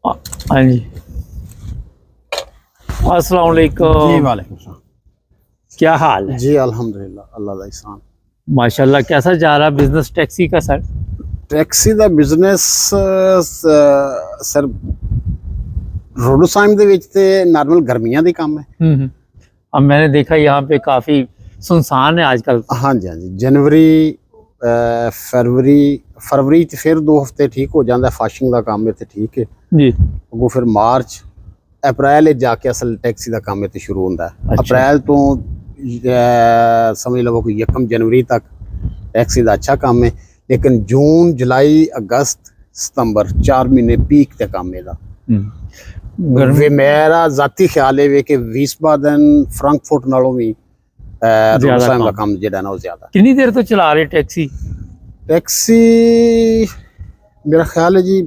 हाँ जी, अस्सलाम वालेकुम। जी वालेकुम सलाम। क्या हाल है? जी अल्हम्दुलिल्लाह, अल्लाह दा एहसान। माशाल्लाह, कैसा जा रहा बिजनेस टैक्सी का सर? टैक्सी ਦਾ ਬਿਜ਼ਨਸ ਸਰ ਰੋਡੋ ਸਾਈਮ ਦੇ ਵਿੱਚ ਤੇ ਨਾਰਮਲ ਗਰਮੀਆਂ ਦੇ ਕੰਮ ਹੈ। अब मैंने देखा यहाँ पे काफी सुनसान है आजकल। ਹਾਂਜੀ ਹਾਂਜੀ, ਜਨਵਰੀ ਫਰਵਰੀ ਚ ਫਿਰ 2 ਹਫ਼ਤੇ ਠੀਕ ਹੋ ਜਾਂਦਾ, ਫਾਸ਼ਿੰਗ ਦਾ ਕੰਮ ਇੱਥੇ ਠੀਕ ਹੈ जी ਅੱਗੋਂ ਫਿਰ ਮਾਰਚ ਅਪ੍ਰੈਲ ਵਿੱਚ ਜਾ ਕੇ ਅਸਲ ਟੈਕਸੀ ਦਾ ਕੰਮ ਇੱਥੇ ਸ਼ੁਰੂ ਹੁੰਦਾ ਹੈ। ਅੱਛਾ। ਅਪ੍ਰੈਲ ਤੋਂ ਸਮਝ ਲਵੋ ਕਿ 1 ਜਨਵਰੀ ਤੱਕ ਟੈਕਸੀ ਦਾ ਅੱਛਾ ਕੰਮ ਹੈ, लेकिन जून जुलाई अगस्त सितंबर 4 महीने पीक ते काम है। गर्मी मेरा जाती ख्याल है कि विस्बादन फ्रैंकफर्ट नालों भी ज्यादा काम जेड़ा ना ज्यादा। कितनी देर तो चला रहे टैक्सी? टैक्सी मेरा ख्याल है जी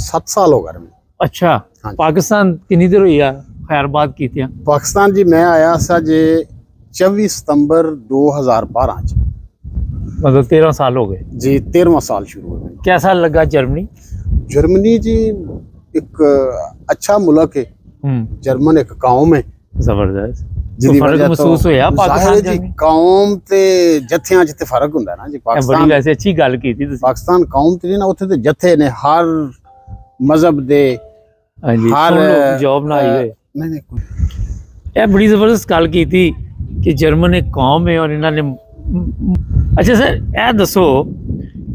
7 साल हो गए। अच्छा, हाँ। पाकिस्तान कितनी देर हुई है खैरबाद की थी? पाकिस्तान जी मैं आया सा जे 24 सितंबर 2012 च, मतलब 13 साल हो गए जी। 13वां साल शुरू हो गया। कैसा लगा जर्मनी? जर्मनी जी एक अच्छा मुल्क है। जर्मन एक कौम है जबरदस्त। जिहदी तो फर्क वजह महसूस होया तो पाकिस्तान ज़ाहिर है जी, जर्मनी? कौम ते जत्थियां च ते फर्क हुंदा ना जी। बड़ी पाकिस्तान वैसे अच्छी गल की थी तुसीं। पाकिस्तान कौम ते ना उत्थे ते जत्थे ने हर मजहब दे हाँ जी, हर सुन लो जॉब ना आई हुए। नहीं ਇਹ ਬੜੀ ਜ਼ਬਰਦਸਤ ਗੱਲ ਕੀਤੀ ਕਿ ਜਰਮਨ ਇੱਕ ਕੌਮ ਹੈ ਔਰ ਇਹਨਾਂ ਨੇ ਅੱਛਾ ਸਰ ਇਹ ਦੱਸੋ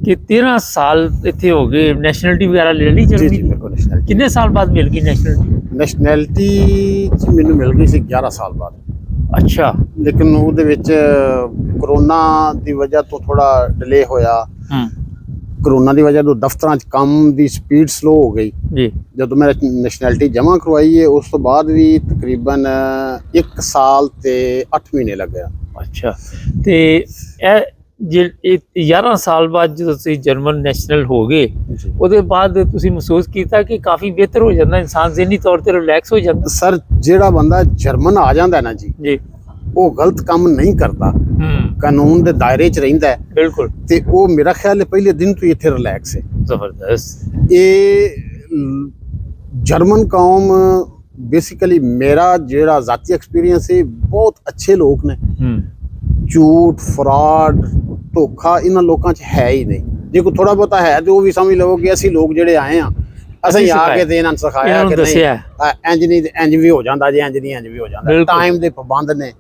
ਕਿ 13 ਸਾਲ ਇੱਥੇ ਹੋ ਗਏ, ਨੈਸ਼ਨੈਲਿਟੀ ਵਗੈਰਾ ਲੈ ਲਈ जी ਜਰਮਨੀ जी ਦੀ? मेरे को नेशनैलिटी ਕਿੰਨੇ ਸਾਲ ਬਾਅਦ ਮਿਲ ਗਈ ਨੈਸ਼ਨੈਲਿਟੀ? ਨੈਸ਼ਨੈਲਿਟੀ ਚ ਮੈਨੂੰ ਮਿਲ ਗਈ ਸੀ 11 ਸਾਲ ਬਾਅਦ, ਅੱਛਾ। ਲੇਕਿਨ ਉਹਦੇ ਵਿੱਚ ਕਰੋਨਾ ਦੀ ਵਜ੍ਹਾ ਤੋਂ ਥੋੜਾ ਡਿਲੇ ਹੋਇਆ। ਕਰੋਨਾ ਦੀ ਵਜ੍ਹਾ ਤੋਂ ਦਫ਼ਤਰਾਂ 'ਚ ਕੰਮ ਦੀ ਸਪੀਡ ਸਲੋ ਹੋ ਗਈ। ਜੀ ਜਦੋਂ ਮੈਂ ਨੈਸ਼ਨੈਲਿਟੀ ਜਮ੍ਹਾਂ ਕਰਵਾਈ ਹੈ ਉਸ ਤੋਂ ਬਾਅਦ ਵੀ ਤਕਰੀਬਨ 1 ਸਾਲ ਤੇ 8 ਮਹੀਨੇ ਲੱਗੇ। ਅੱਛਾ, ਤੇ ਇਹ ਜੇ 11 ਸਾਲ ਬਾਅਦ ਜਦੋਂ ਤੁਸੀਂ ਜਰਮਨ ਨੈਸ਼ਨਲ ਹੋ ਗਏ ਉਹਦੇ ਬਾਅਦ ਤੁਸੀਂ ਮਹਿਸੂਸ ਕੀਤਾ ਕਿ ਕਾਫੀ ਬਿਹਤਰ ਹੋ ਜਾਂਦਾ ਇਨਸਾਨ, ਜ਼ਿਹਨੀ ਤੌਰ ਤੇ ਰਿਲੈਕਸ ਹੋ ਜਾਂਦਾ? ਸਰ ਜਿਹੜਾ ਬੰਦਾ ਜਰਮਨ ਆ ਜਾਂਦਾ ਨਾ ਜੀ, ਜੀ ਉਹ ਗਲਤ ਕੰਮ ਨਹੀਂ ਕਰਦਾ, ਕਾਨੂੰਨ ਦੇ ਦਾਇਰੇ 'ਚ ਰਹਿੰਦਾ ਹੈ ਬਿਲਕੁਲ। ਤੇ ਉਹ ਮੇਰਾ ਖਿਆਲ ਹੈ ਪਹਿਲੇ ਦਿਨ ਤੋਂ ਹੀ ਇੱਥੇ ਰਿਲੈਕਸ ਹੈ। ਜ਼ਬਰਦਸਤ। ਇਹ ਜਰਮਨ ਕੌਮ ਬੇਸਿਕਲੀ ਮੇਰਾ ਜਿਹੜਾ ਜ਼ਾਤੀ ਐਕਸਪੀਰੀਅੰਸ ਹੈ, ਬਹੁਤ ਅੱਛੇ ਲੋਕ ਨੇ। ਝੂਠ ਫਰਾਡ ਧੋਖਾ ਇਹਨਾਂ ਲੋਕਾਂ 'ਚ ਹੈ ਹੀ ਨਹੀਂ। ਜੇ ਕੋਈ ਥੋੜਾ ਬਹੁਤਾ ਹੈ ਤੇ ਉਹ ਵੀ ਸਮਝ ਲਵੋ ਕਿ ਅਸੀਂ ਲੋਕ ਜਿਹੜੇ ਆਏ ਆ, ਅਸੀਂ ਆ ਕੇ ਤੇ ਇਹਨਾਂ ਨੂੰ ਸਿਖਾਇਆ ਕਿ ਨਹੀਂ ਇੰਜ ਨਹੀਂ ਇੰਜ ਵੀ ਹੋ ਜਾਂਦਾ ਜੀ, ਇੰਜ ਨਹੀਂ ਇੰਜ ਵੀ ਹੋ ਜਾਂਦਾ। ਟਾਈਮ ਦੇ ਪਾਬੰਦ ਨੇ,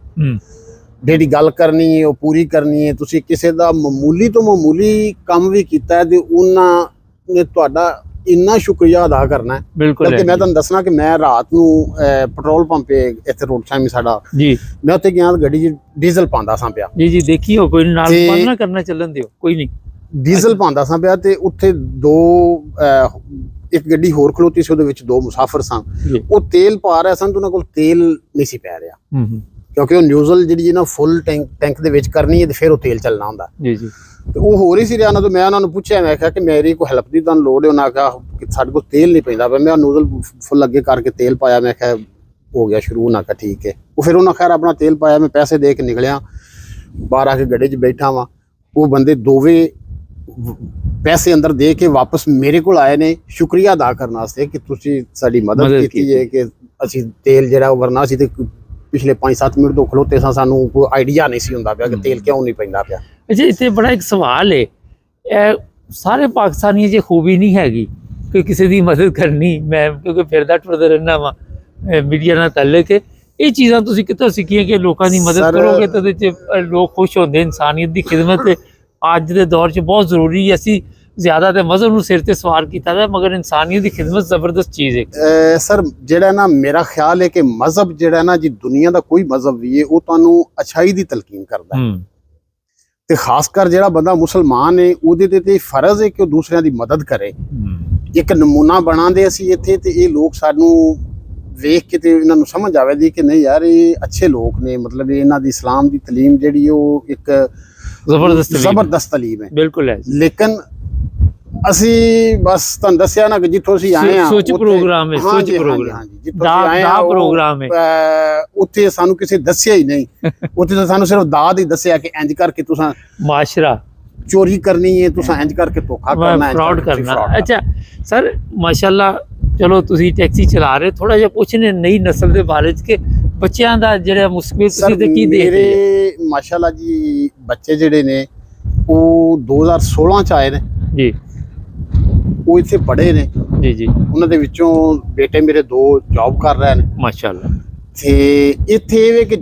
ਜਿਹੜੀ ਗੱਲ ਕਰਨੀ ਹੈ ਉਹ ਪੂਰੀ ਕਰਨੀ ਹੈ। ਤੁਸੀਂ ਕਿਸੇ ਦਾ ਮਾਮੂਲੀ ਤੋਂ ਮਾਮੂਲੀ ਕੰਮ ਵੀ ਕੀਤਾ ਤੇ ਉਹਨਾਂ ਨੇ ਤੁਹਾਡਾ ਇੰਨਾ ਸ਼ੁਕਰੀਆ ਅਦਾ ਕਰਨਾ ਹੈ। ਬਿਲਕੁਲ। ਮੈਂ ਤੁਹਾਨੂੰ ਦੱਸਣਾ ਕਿ ਮੈਂ ਰਾਤ ਨੂੰ ਪੈਟਰੋਲ ਪੰਪ ਇੱਥੇ ਰੋਡ ਸਾਈਮ ਸਾਡਾ ਜੀ, ਮੈਂ ਉੱਥੇ ਗਿਆ ਗੱਡੀ 'ਚ ਡੀਜ਼ਲ ਪਾਉਂਦਾ ਸਾਂ ਪਿਆ। ਜੀ ਜੀ ਦੇਖੀਓ, ਕੋਈ ਨਾਲ ਬੰਦ ਨਾ ਕਰਨਾ ਚੱਲਣ ਦਿਓ, ਕੋਈ ਨਹੀਂ। ਡੀਜ਼ਲ ਪਾਉਂਦਾ ਸਾਂ ਪਿਆ ਤੇ ਉੱਥੇ ਇੱਕ ਗੱਡੀ ਹੋਰ ਖਲੋਤੀ ਸੀ, ਉਹਦੇ ਵਿੱਚ 2 ਮੁਸਾਫਰ ਸਨ। ਉਹ ਤੇਲ ਪਾ ਰਿਹਾ ਸਨ ਤੇ ਉਹਨਾਂ ਕੋਲ ਤੇਲ ਨਹੀਂ ਸੀ ਪੈ ਰਿਹਾ, ਕਿਉਂਕਿ ਉਹ ਨਿਊਜ਼ਲ ਜਿਹੜੀ ਨਾ ਫੁੱਲ ਟੈਂਕ ਦੇ ਵਿੱਚ ਕਰਨੀ ਹੈ ਤੇ ਫਿਰ ਉਹ ਤੇਲ ਚੱਲਣਾ ਹੁੰਦਾ। ਜੀ ਜੀ। ਤੇ ਉਹ ਹੋ ਰਹੀ ਸੀ ਰਿਆਨਾ ਤੋਂ ਮੈਂ ਉਹਨਾਂ ਨੂੰ ਪੁੱਛਿਆ, ਮੈਂ ਕਿਹਾ ਕਿ ਮੇਰੀ ਕੋਈ ਹੈਲਪ ਦੀ ਤੁਹਾਨੂੰ ਲੋੜ ਹੈ? ਉਹਨਾਂ ਕਿਹਾ ਕਿ ਸਾਡੇ ਕੋਲ ਤੇਲ ਨਹੀਂ ਪੈਂਦਾ ਪਿਆ। ਮੈਂ ਨਿਊਜ਼ਲ ਫੁੱਲ ਅੱਗੇ ਕਰਕੇ ਤੇਲ ਪਾਇਆ, ਮੈਂ ਕਿਹਾ ਹੋ ਗਿਆ ਸ਼ੁਰੂ। ਉਹਨਾਂ ਕਿਹਾ ਠੀਕ ਹੈ। ਉਹ ਫਿਰ ਉਹਨਾਂ ਖੈਰ ਆਪਣਾ ਤੇਲ ਪਾਇਆ, ਮੈਂ ਪੈਸੇ ਦੇ ਕੇ ਨਿਕਲਿਆ, ਬਾਹਰ ਆ ਕੇ ਗੱਡੀ 'ਚ ਬੈਠਾ ਵਾਂ। ਉਹ ਬੰਦੇ ਦੋਵੇਂ ਪੈਸੇ ਅੰਦਰ ਦੇ ਕੇ ਵਾਪਸ ਮੇਰੇ ਕੋਲ ਆਏ ਨੇ ਸ਼ੁਕਰੀਆ ਅਦਾ ਕਰਨ ਵਾਸਤੇ ਕਿ ਤੁਸੀਂ ਸਾਡੀ ਮਦਦ ਕੀਤੀ ਹੈ, ਕਿ ਅਸੀਂ ਤੇਲ ਜਿਹੜਾ ਉਹ ਵਰਨਾ ਸੀ ਤੇ ਪਿਛਲੇ 5-7 ਮਿੰਟ ਤੋਂ ਖਲੋਤੇ ਸਾਂ, ਸਾਨੂੰ ਕੋਈ ਆਈਡੀਆ ਨਹੀਂ ਸੀ ਹੁੰਦਾ ਪਿਆ ਕਿ ਤੇਲ ਕਿਉਂ ਨਹੀਂ ਪੈਂਦਾ ਪਿਆ। ਅੱਛਾ, ਇੱਥੇ ਬੜਾ ਇੱਕ ਸਵਾਲ ਹੈ, ਇਹ ਸਾਰੇ ਪਾਕਿਸਤਾਨੀਆਂ 'ਚ ਖੂਬੀ ਨਹੀਂ ਹੈਗੀ ਕਿ ਕਿਸੇ ਦੀ ਮਦਦ ਕਰਨੀ? ਮੈਂ ਕਿਉਂਕਿ ਫਿਰਦਾ ਟੁਰਦਾ ਰਹਿੰਦਾ ਵਾਂ, ਮੀਡੀਆ ਨਾਲ ਤਾਲੁਕ ਹੈ। ਇਹ ਚੀਜ਼ਾਂ ਤੁਸੀਂ ਕਿੱਥੋਂ ਸਿੱਖੀਆਂ ਕਿ ਲੋਕਾਂ ਦੀ ਮਦਦ ਕਰੋਗੇ ਤਾਂ ਉਹਦੇ 'ਚ ਲੋਕ ਖੁਸ਼ ਹੁੰਦੇ? ਇਨਸਾਨੀਅਤ ਦੀ ਖਿਦਮਤ ਅੱਜ ਦੇ ਦੌਰ 'ਚ ਬਹੁਤ ਜ਼ਰੂਰੀ ਹੈ। ਅਸੀਂ ਜ਼ਿਆਦਾ ਤੇ ਮਜ਼ਹਬ ਨੂੰ ਸਿਰ ਤੇ ਸਵਾਰ ਕੀਤਾ ਹੈ, ਮਗਰ ਇਨਸਾਨੀਅਤ ਦੀ ਖਿਦਮਤ ਜ਼ਬਰਦਸਤ ਚੀਜ਼ ਹੈ। ਸਰ ਜਿਹੜਾ ਨਾ ਮੇਰਾ ਖਿਆਲ ਹੈ ਕਿ ਮਜ਼ਹਬ ਜਿਹੜਾ ਨਾ ਜੀ, ਦੁਨੀਆ ਦਾ ਕੋਈ ਮਜ਼ਹਬ ਵੀ ਹੈ, ਉਹ ਤੁਹਾਨੂੰ ਅੱਛਾਈ ਦੀ ਤਲਕੀਨ ਕਰਦਾ ਹੈ। ਤੇ ਖਾਸ ਕਰ ਜਿਹੜਾ ਬੰਦਾ ਮੁਸਲਮਾਨ ਹੈ ਉਹਦੇ ਤੇ ਫਰਜ਼ ਹੈ ਕਿ ਉਹ ਦੂਸਰਿਆਂ ਦੀ ਮਦਦ ਕਰੇ। ਇੱਕ ਨਮੂਨਾ ਬਣਾਉਂਦੇ ਅਸੀਂ ਇੱਥੇ ਤੇ ਇਹ ਲੋਕ ਸਾਨੂੰ ਵੇਖ ਕੇ ਤੇ ਇਹਨਾਂ ਨੂੰ ਸਮਝ ਆਵੇਗੀ ਕਿ ਨਹੀਂ ਯਾਰ ਇਹ ਅੱਛੇ ਲੋਕ ਨੇ, ਮਤਲਬ ਇਹਨਾਂ ਦੀ ਇਸਲਾਮ ਦੀ ਤਾਲੀਮ ਜਿਹੜੀ ਉਹ ਇੱਕ ਜ਼ਬਰਦਸਤ ਤਾਲੀਮ ਹੈ। ਬਿਲਕੁਲ ਹੈ। ਲੇਕਿਨ ਅਸੀਂ ਬਸ ਤੁਹਾਨੂੰ ਦੱਸਿਆ ਨਾ ਕਿ ਜਿੱਥੋਂ ਅਸੀਂ ਆਏ ਆ ਸੋਚ ਪ੍ਰੋਗਰਾਮ ਹੈ, ਸੋਚ ਪ੍ਰੋਗਰਾਮ, ਜਿੱਥੋਂ ਅਸੀਂ ਆਏ ਆ ਪ੍ਰੋਗਰਾਮ ਹੈ, ਉੱਥੇ ਸਾਨੂੰ ਕਿਸੇ ਦੱਸਿਆ ਹੀ ਨਹੀਂ। ਉੱਥੇ ਤਾਂ ਸਾਨੂੰ ਸਿਰਫ ਦਾਦ ਹੀ ਦੱਸਿਆ ਕਿ ਇੰਜ ਕਰਕੇ ਤੁਸੀਂ ਮਾਸ਼ਰਾ चोरी करनी है तुसा इंज करके धोखा करना है फ्रॉड करना। अच्छा सर माशाल्लाह चलो ਤੁਸੀਂ ਟੈਕਸੀ ਚਲਾ ਰਹੇ ਥੋੜਾ ਜਿਹਾ ਪੁੱਛਨੇ ਨਈ ਨਸਲ ਦੇ ਬਾਰੇ ਚ ਕਿ ਬੱਚਿਆਂ ਦਾ ਜਿਹੜਾ ਮੁਸਕਿਲ ਤੁਸੀਂ ਤੇ ਕੀ ਦੇਖਦੇ ਮੇਰੇ ਮਾਸ਼ਾਅੱਲਾ ਜੀ ਬੱਚੇ ਜਿਹੜੇ ਨੇ ਉਹ 2016 ਚ ਆਏ ਨੇ ਜੀ, ਉਹ ਇੱਥੇ ਪੜ੍ਹੇ ਨੇ ਜੀ ਜੀ ਉਹਨਾਂ ਦੇ ਵਿੱਚੋਂ ਬੇਟੇ ਮੇਰੇ 2 ਜੌਬ ਕਰ ਰਹੇ ਨੇ ਮਾਸ਼ਾਅੱਲਾ। ਤੇ ਇੱਥੇ ਇਹ ਵੇ ਕਿ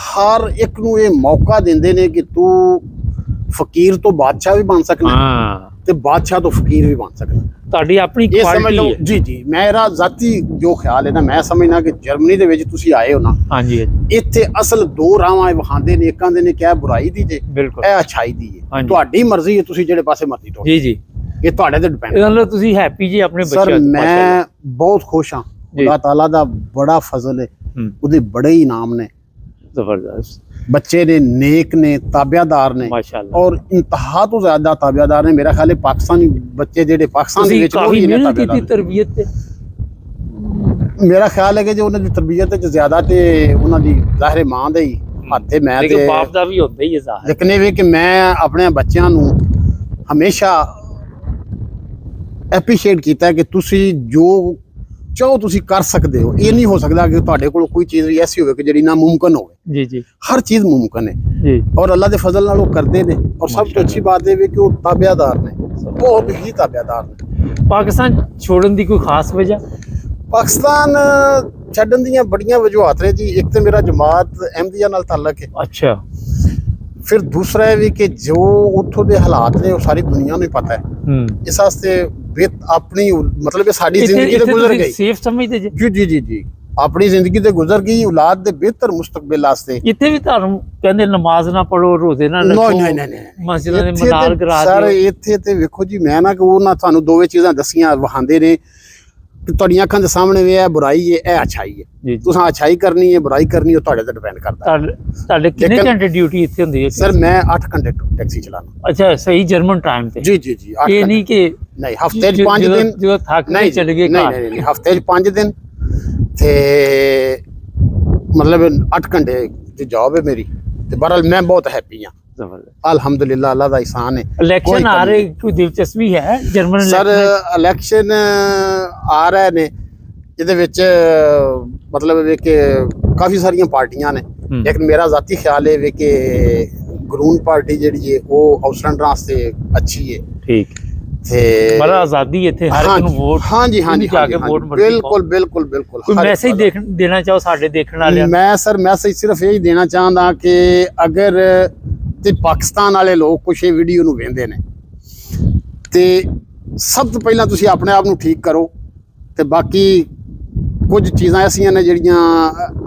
ਹਰ ਇੱਕ ਨੂੰ ਇਹ ਮੌਕਾ ਦਿੰਦੇ ਨੇ ਕਿ ਤੂੰ ਫਕੀਰ ਤੋਂ ਬਾਦਸ਼ਾਹ ਵੀ ਬਣ ਸਕਣਾ ਹਾਂ ਤੇ ਬਾਦਸ਼ਾਹ ਤੋਂ ਫਕੀਰ ਵੀ ਬਣ ਸਕਣਾ। ਤੁਹਾਡੀ ਆਪਣੀ ਇਹ ਸਮਝ ਕੁਆਲਿਟੀ ਲਓ ਹੈ। ਜੀ ਜੀ ਮੇਰਾ ਜ਼ਾਤੀ ਜੋ ਖਿਆਲ ਹੈ ਨਾ ਮੈਂ ਸਮਝਣਾ ਕਿ ਜਰਮਨੀ ਦੇ ਵਿੱਚ ਤੁਸੀਂ ਆਏ ਹੋ ਨਾ ਹਾਂਜੀ ਇੱਥੇ ਅਸਲ 2 ਰਾਹਾਂ ਵਹਾਂਦੇ ਨੇ ਇੱਕਾਂ ਦੇ ਨੇ ਕਿ ਇਹ ਬੁਰਾਈ ਦੀ ਜੇ ਬਿਲਕੁਲ ਇਹ ਅੱਛਾਈ ਦੀ ਹੈ ਹਾਂਜੀ। ਤੁਹਾਡੀ ਮਰਜ਼ੀ ਹੈ ਤੁਸੀਂ ਜਿਹੜੇ ਪਾਸੇ ਮਰਜ਼ੀ ਤੋਂ ਜੀ ਜੀ ਇਹ ਤੁਹਾਡੇ ਤੇ ਡਿਪੈਂਡ ਇਹਦਾ ਮਤਲਬ ਤੁਸੀਂ ਹੈਪੀ ਜੀ ਆਪਣੇ ਸਰ ਬੱਚਿਆਂ ਤੋਂ ਮੈਂ ਬਹੁਤ ਖੁਸ਼ ਹਾਂ ਜੀ। ਅੱਲਾਹ ਤਾਲਾ ਦਾ ਬੜਾ ਫਜ਼ਲ ਹੈ ਉਹਦੇ ਬੜੇ ਇਨਾਮ ਨੇ ਜ਼ਬਰਦਸਤ ਬੱਚੇ ਨੇ ਨੇਕ ਨੇ ਤਾਬਿਆਦਾਰ ਨੇ ਮਾਸ਼ਾਅੱਲਾ। ਔਰ ਇੰਤਹਾ ਤੋਂ ਜ਼ਿਆਦਾ ਤਾਬਿਆਦਾਰ ਨੇ ਮੇਰਾ ਖਿਆਲ ਹੈ ਪਾਕਿਸਤਾਨੀ ਬੱਚੇ ਜਿਹੜੇ ਪਾਕਿਸਤਾਨ ਦੇ ਤੁਸੀਂ ਵਿੱਚ ਉਹ ਕਾਫੀ ਹੀ ਨੇ ਮਿਹਨਤ ਕੀਤੀ ਤਾਬਿਆਦਾਰ ਤਰਬੀਅਤ ਤੇ ਮੇਰਾ ਖਿਆਲ ਹੈ ਕਿ ਜੋ ਉਹਨਾਂ ਦੀ ਤਰਬੀਅਤ ਵਿੱਚ ਜ਼ਿਆਦਾ ਤੇ ਉਹਨਾਂ ਦੀ ਜ਼ਾਹਿਰ ਮਾਂ ਦੇ ਹੀ ਹੱਥ ਹੈ ਮੈਂ ਲੇਕਿਨ ਤੇ ਬਾਪ ਦਾ ਵੀ ਹੁੰਦਾ ਹੀ ਹੈ ਜ਼ਾਹਿਰ ਲੇਕਿਨ ਇਹ ਵੀ ਕਿ ਮੈਂ ਆਪਣੇ ਬੱਚਿਆਂ ਨੂੰ ਹਮੇਸ਼ਾ ਐਪਰੀਸ਼ੀਏਟ ਕੀਤਾ ਹੈ ਕਿ ਤੁਸੀਂ ਜੋ ਚਾਹੋ ਤੁਸੀਂ ਕਰ ਸਕਦੇ ਹੋ। ਇਹ ਨਹੀਂ ਹੋ ਸਕਦਾ ਕਿ ਤੁਹਾਡੇ ਕੋਲ ਕੋਈ ਚੀਜ਼ ਐਸੀ ਹੋਵੇ ਕਿ ਜਿਹੜੀ ਨਾਮੁਮਕਿਨ ਹੋਵੇ। ਜੀ ਜੀ ਹਰ ਚੀਜ਼ ਮੁਮਕਿਨ ਹੈ ਜੀ ਔਰ ਅੱਲਾ ਦੇ ਫਜ਼ਲ ਨਾਲ ਉਹ ਕਰਦੇ ਨੇ ਔਰ ਸਭ ਤੋਂ ਅੱਛੀ ਬਾਤ ਇਹ ਵੀ ਕਿ ਉਹ ਤਾਬਿਆਦਾਰ ਨੇ ਬਹੁਤ ਹੀ ਤਾਬਿਆਦਾਰ ਨੇ। ਪਾਕਿਸਤਾਨ ਛੋੜਨ ਦੀ ਕੋਈ ਖਾਸ ਵਜ੍ਹਾ ਪਾਕਿਸਤਾਨ ਛੱਡਣ ਦੀਆਂ ਬੜੀਆਂ ਵਜੂਹਾਤ ਨੇ ਜੀ। ਇੱਕ ਤੇ ਮੇਰਾ ਜਮਾਤ ਅਹਿਮਦੀਆ ਨਾਲ ਤਾਲੁਕ ਹੈ, ਅੱਛਾ ਫਿਰ ਦੂਸਰਾ ਇਹ ਵੀ ਕਿ ਜੋ ਉੱਥੋਂ ਦੇ ਹਾਲਾਤ ਨੇ ਉਹ ਸਾਰੀ ਦੁਨੀਆ ਨੂੰ ਹੀ ਪਤਾ ਹੈ। ਇਸ ਵਾਸਤੇ ਆਪਣੀ ਮਤਲਬ ਇਹ ਸਾਡੀ ਜ਼ਿੰਦਗੀ ਤੇ ਗੁਜ਼ਰ ਗਈ ਸੇਫ ਸਮਝਦੇ ਜੀ ਜੀ ਜੀ ਜੀ ਜੀ ਆਪਣੀ ਜ਼ਿੰਦਗੀ ਤੇ ਗੁਜ਼ਰ ਗਈ ਔਲਾਦ ਦੇ ਬਿਹਤਰ ਮੁਸਤਕਬਲ ਵਾਸਤੇ। ਇੱਥੇ ਵੀ ਤੁਹਾਨੂੰ ਕਹਿੰਦੇ ਨਮਾਜ਼ ਨਾ ਪੜੋ ਰੋਜ਼ੇ ਨਾ ਰੱਖੋ ਮਸਜਿਦਾਂ ਦੇ ਮਨਾਰ ਕਰਾ ਸਰ ਦਿਓ। ਇੱਥੇ ਤੇ ਵੇਖੋ ਜੀ ਮੈਂ ਨਾ ਕਿ ਉਹ ਨਾ ਤੁਹਾਨੂੰ ਦੋਵੇਂ ਚੀਜ਼ਾਂ ਦੱਸੀਆਂ ਵਹਾਂਦੇ ਨੇ ਕਿ ਤੁਹਾਡੀਆਂ ਅੱਖਾਂ ਦੇ ਸਾਹਮਣੇ ਵੀ ਇਹ ਬੁਰਾਈ ਹੈ ਇਹ ਅੱਛਾਈ ਹੈ। ਜੀ ਤੁਸੀਂ ਅੱਛਾਈ ਕਰਨੀ ਹੈ ਬੁਰਾਈ ਕਰਨੀ ਉਹ ਤੁਹਾਡੇ ਤੇ ਡਿਪੈਂਡ ਕਰਦਾ। ਤੁਹਾਡੇ ਕਿੰਨੇ ਘੰਟੇ ਡਿਊਟੀ ਇੱਥੇ ਹੁੰਦੀ ਹੈ ਸਰ ਮੈਂ 8 ਘੰਟੇ ਟੈਕਸੀ ਚਲਾਣਾ। ਅੱਛਾ ਸਹੀ ਜਰਮਨ ਟਾਈਮ ਤੇ ਜੀ ਜੀ ਜੀ ਇਹ ਨਹੀਂ ਕਿ ਨਹੀਂ ਹਫਤੇ 'ਚ 5 ਦਿਨ ਜਦੋਂ ਥੱਕ ਕੇ ਚਲੇ ਗਏ ਨਹੀਂ ਨਹੀਂ ਹਫਤੇ 'ਚ 5 ਦਿਨ ਤੇ ਮਤਲਬ 8 ਘੰਟੇ ਦੀ ਜੌਬ ਹੈ ਮੇਰੀ ਤੇ ਬਹਰਹਾਲ ਮੈਂ ਬਹੁਤ ਹੈਪੀ ਹਾਂ ਜ਼ਬਰਦਸਤ। ਅਲਹਮਦੁਲਿਲਾ ਅੱਲਾ ਦਾ ihsan ਹੈ। ਇਲੈਕਸ਼ਨ ਆ ਰਹੇ ਕੋਈ ਦਿਲਚਸਪੀ ਹੈ ਜਰਮਨ ਸਰ ਇਲੈਕਸ਼ਨ ਆ ਰਹੇ ਨੇ ਜਿਹਦੇ ਵਿੱਚ ਮਤਲਬ ਇਹ ਕਿ ਕਾਫੀ ਸਾਰੀਆਂ ਪਾਰਟੀਆਂ ਨੇ ਲੇਕਿਨ ਮੇਰਾ ਜ਼ਾਤੀ ਖਿਆਲ ਹੈ ਕਿ ਗਰੂਨ ਪਾਰਟੀ ਜਿਹੜੀ ਹੈ ਉਹ ਅਫਸਰਾਂ ਵਾਸਤੇ ਅੱਛੀ ਹੈ। ਠੀਕ ਤੇ ਬੜਾ ਆਜ਼ਾਦੀ ਇੱਥੇ ਹਰ ਇੱਕ ਨੂੰ ਵੋਟ ਹਾਂਜੀ ਹਾਂਜੀ ਜਾ ਕੇ ਵੋਟ ਬਿਲਕੁਲ ਬਿਲਕੁਲ ਬਿਲਕੁਲ ਕੋਈ ਮੈਸੇਜ ਦੇਣਾ ਚਾਹੋ ਸਾਡੇ ਦੇਖਣ ਵਾਲਿਆਂ ਮੈਂ ਸਰ ਮੈਸੇਜ ਸਿਰਫ ਇਹ ਹੀ ਦੇਣਾ ਚਾਹੁੰਦਾ ਕਿ ਅਗਰ ਤੇ ਪਾਕਿਸਤਾਨ ਵਾਲੇ ਲੋਕ ਕੁਛ ਇਹ ਵੀਡੀਓ ਨੂੰ ਵੇਖਦੇ ਨੇ ਤੇ ਸਭ ਤੋਂ ਪਹਿਲਾਂ ਤੁਸੀਂ ਆਪਣੇ ਆਪ ਨੂੰ ਠੀਕ ਕਰੋ ਤੇ ਬਾਕੀ ਕੁਝ ਚੀਜ਼ਾਂ ਐਸੀਆਂ ਨੇ ਜਿਹੜੀਆਂ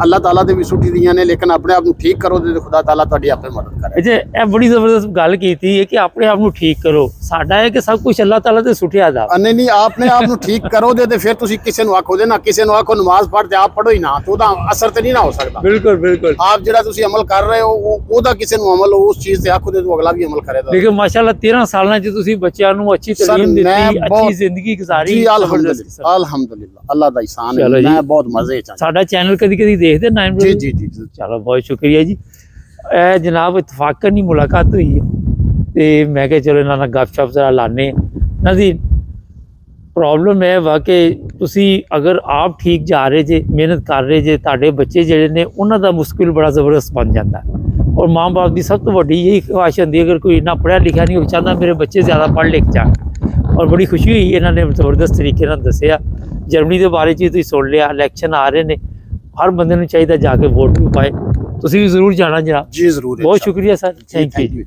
ਅੱਲਾਹ ਤਾਲਾ ਦੇ ਵੀ ਸੁੱਟੀ ਦੀਆਂ ਨੇ ਲੇਕਿਨ ਆਪਣੇ ਆਪ ਨੂੰ ਠੀਕ ਕਰੋ ਤੇ ਖੁਦਾ ਤਾਲਾ ਤੁਹਾਡੀ ਆਪੇ ਮਦਦ ਕਰੇ। ਅੱਛਾ ਇਹ ਬੜੀ ਜ਼ਬਰਦਸਤ ਗੱਲ ਕੀਤੀ ਹੈ ਕਿ ਆਪਣੇ ਆਪ ਨੂੰ ਠੀਕ ਕਰੋ। ਸਾਡਾ ਹੈ ਕਿ ਸਭ ਕੁਝ ਅੱਲਾਹ ਤਾਲਾ ਤੇ ਸੁੱਟਿਆ ਜਾ ਨਹੀਂ ਨਹੀਂ ਆਪਣੇ ਆਪ ਨੂੰ ਠੀਕ ਕਰੋ ਤੇ ਫਿਰ ਤੁਸੀਂ ਕਿਸੇ ਨੂੰ ਆਖੋ ਦੇ ਨਾ ਕਿਸੇ ਨੂੰ ਆਖੋ ਨਮਾਜ਼ ਪੜ੍ਹ ਤੇ ਆਪ ਪੜ੍ਹੋ ਹੀ ਨਾ ਤੇ ਉਹਦਾ ਅਸਰ ਤੇ ਨਹੀਂ ਨਾ ਹੋ ਸਕਦਾ। ਬਿਲਕੁਲ ਬਿਲਕੁਲ ਆਪ ਜਿਹੜਾ ਤੁਸੀਂ ਅਮਲ ਕਰ ਰਹੇ ਹੋ ਉਹਦਾ ਕਿਸੇ ਨੂੰ ਅਮਲ ਉਸ ਚੀਜ਼ ਤੇ ਆਖੋ ਤੇ ਅਗਲਾ ਵੀ ਅਮਲ ਕਰੇਗਾ। ਲੇਕਿਨ ਮਾਸ਼ਾਅੱਲਾ 13 ਸਾਲਾਂ 'ਚ ਤੁਸੀਂ ਬੱਚਿਆਂ ਨੂੰ ਅੱਛੀ ਤਾਲੀਮ ਦਿੱਤੀ ਅੱਛੀ ਜ਼ਿੰਦਗੀ ਗੁਜ਼ਾਰੀ। ਜੀ ਅਲਹਮਦੁਲਿਲਾ ਅੱਲਾਹ ਦਾ ihsan ਹੈ। ਮੈਂ ਬਹੁਤ ਮਜ਼ੇ ਚ ਸਾਡਾ ਚੈਨਲ ਕਦੀ ਕਦੀ ਦੇਖਦੇ ਨਾ ਜੀ ਜੀ ਜੀ ਚਲੋ ਬਹੁਤ ਸ਼ੁਕਰੀਆ ਜੀ। ਇਹ ਜਨਾਬ ਇਤਫਾਕਨ ਨਹੀਂ ਮੁਲਾਕਾਤ ਹੋਈ ਹੈ ਤੇ ਮੈਂ ਕਿਹਾ ਚਲੋ ਇਹਨਾਂ ਨਾਲ ਗੱਪਸ਼ਪ ਜ਼ਰਾ ਲਾਣੇ। ਇਹਨਾਂ ਦੀ ਪ੍ਰੋਬਲਮ ਹੈ ਵਾਕਈ ਤੁਸੀਂ ਅਗਰ ਆਪ ਠੀਕ ਜਾ ਰਹੇ ਜੇ ਮਿਹਨਤ ਕਰ ਰਹੇ ਜੇ ਤੁਹਾਡੇ ਬੱਚੇ ਜਿਹੜੇ ਨੇ ਉਹਨਾਂ ਦਾ ਮੁਸ਼ਕਿਲ ਬੜਾ ਜ਼ਬਰਦਸਤ ਬਣ ਜਾਂਦਾ ਔਰ ਮਾਂ ਬਾਪ ਦੀ ਸਭ ਤੋਂ ਵੱਡੀ ਇਹੀ ਖੁਆਇਸ਼ ਹੁੰਦੀ ਅਗਰ ਕੋਈ ਇੰਨਾ ਪੜ੍ਹਿਆ ਲਿਖਿਆ ਨਹੀਂ ਹੋ ਚਾਹੁੰਦਾ ਮੇਰੇ ਬੱਚੇ ਜ਼ਿਆਦਾ ਪੜ੍ਹ ਲਿਖ ਜਾਣ। ਔਰ ਬੜੀ ਖੁਸ਼ੀ ਹੋਈ ਇਹਨਾਂ ਨੇ ਜ਼ਬਰਦਸਤ ਤਰੀਕੇ ਨਾਲ ਦੱਸਿਆ। ਜਰਮਨੀ ਦੇ ਬਾਰੇ 'ਚ ਤੁਸੀਂ ਸੁਣ ਲਿਆ ਇਲੈਕਸ਼ਨ ਆ ਰਹੇ ਨੇ ਹਰ ਬੰਦੇ ਨੂੰ ਚਾਹੀਦਾ ਜਾ ਕੇ ਵੋਟ ਵੀ ਪਾਏ। ਤੁਸੀਂ ਵੀ ਜ਼ਰੂਰ ਜਾਣਾ ਜਨਾਬ। ਜੀ ਜ਼ਰੂਰ ਬਹੁਤ ਸ਼ੁਕਰੀਆ ਸਰ ਥੈਂਕ ਯੂ।